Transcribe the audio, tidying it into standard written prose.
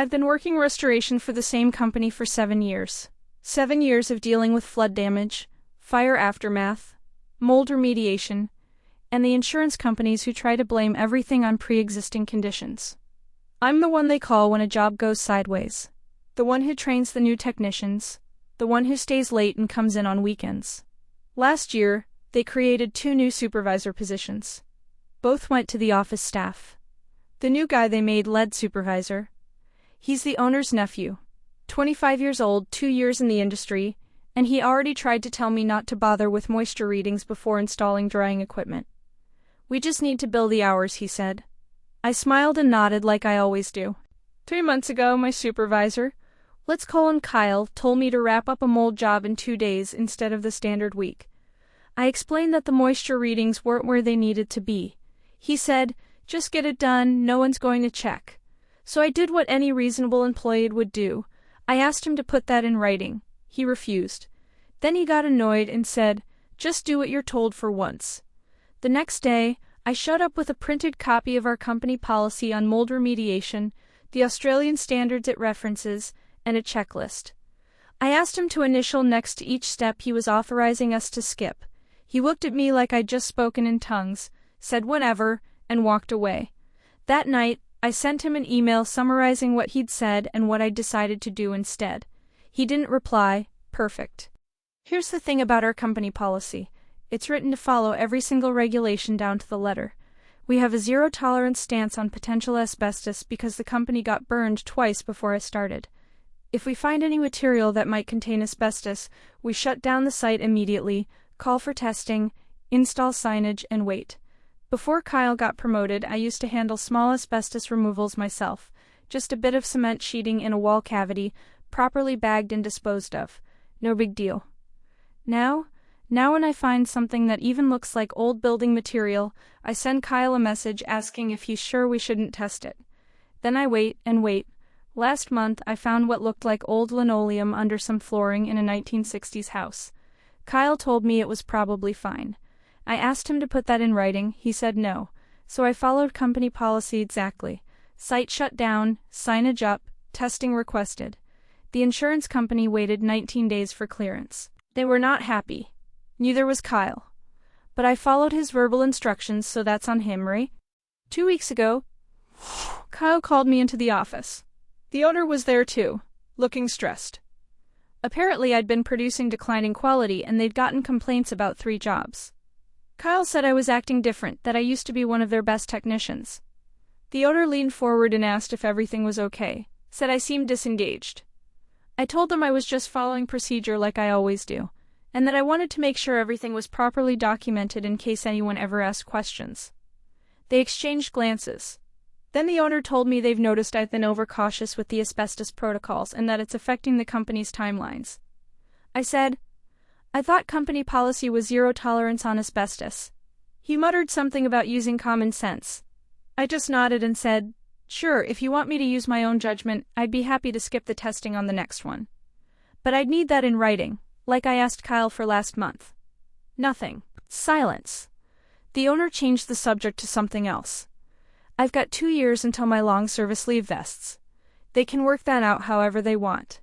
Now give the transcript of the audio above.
I've been working restoration for the same company for 7 years. 7 years of dealing with flood damage, fire aftermath, mold remediation, and the insurance companies who try to blame everything on pre-existing conditions. I'm the one they call when a job goes sideways. The one who trains the new technicians. The one who stays late and comes in on weekends. Last year, they created 2 new supervisor positions. Both went to the office staff. The new guy they made lead supervisor. He's the owner's nephew. 25 years old, 2 years in the industry, and he already tried to tell me not to bother with moisture readings before installing drying equipment. We just need to bill the hours, he said. I smiled and nodded like I always do. 3 months ago, my supervisor, let's call him Kyle, told me to wrap up a mold job in 2 days instead of the standard week. I explained that the moisture readings weren't where they needed to be. He said, just get it done, no one's going to check. So I did what any reasonable employee would do. I asked him to put that in writing. He refused. Then he got annoyed and said, just do what you're told for once. The next day, I showed up with a printed copy of our company policy on mold remediation, the Australian standards it references, and a checklist. I asked him to initial next to each step he was authorizing us to skip. He looked at me like I'd just spoken in tongues, said whatever, and walked away. That night, I sent him an email summarizing what he'd said and what I'd decided to do instead. He didn't reply. Perfect. Here's the thing about our company policy. It's written to follow every single regulation down to the letter. We have a zero-tolerance stance on potential asbestos because the company got burned twice before I started. If we find any material that might contain asbestos, we shut down the site immediately, call for testing, install signage, and wait. Before Kyle got promoted, I used to handle small asbestos removals myself, just a bit of cement sheeting in a wall cavity, properly bagged and disposed of. No big deal. Now when I find something that even looks like old building material, I send Kyle a message asking if he's sure we shouldn't test it. Then I wait and wait. Last month, I found what looked like old linoleum under some flooring in a 1960s house. Kyle told me it was probably fine. I asked him to put that in writing, he said no, so I followed company policy exactly. Site shut down, signage up, testing requested. The insurance company waited 19 days for clearance. They were not happy. Neither was Kyle. But I followed his verbal instructions, so that's on him, right? 2 weeks ago, Kyle called me into the office. The owner was there too, looking stressed. Apparently I'd been producing declining quality and they'd gotten complaints about 3 jobs. Kyle said I was acting different, that I used to be one of their best technicians. The owner leaned forward and asked if everything was okay, said I seemed disengaged. I told them I was just following procedure like I always do, and that I wanted to make sure everything was properly documented in case anyone ever asked questions. They exchanged glances. Then the owner told me they've noticed I've been overcautious with the asbestos protocols and that it's affecting the company's timelines. I said, I thought company policy was zero tolerance on asbestos. He muttered something about using common sense. I just nodded and said, sure, if you want me to use my own judgment, I'd be happy to skip the testing on the next one. But I'd need that in writing, like I asked Kyle for last month. Nothing. Silence. The owner changed the subject to something else. I've got 2 years until my long service leave vests. They can work that out however they want.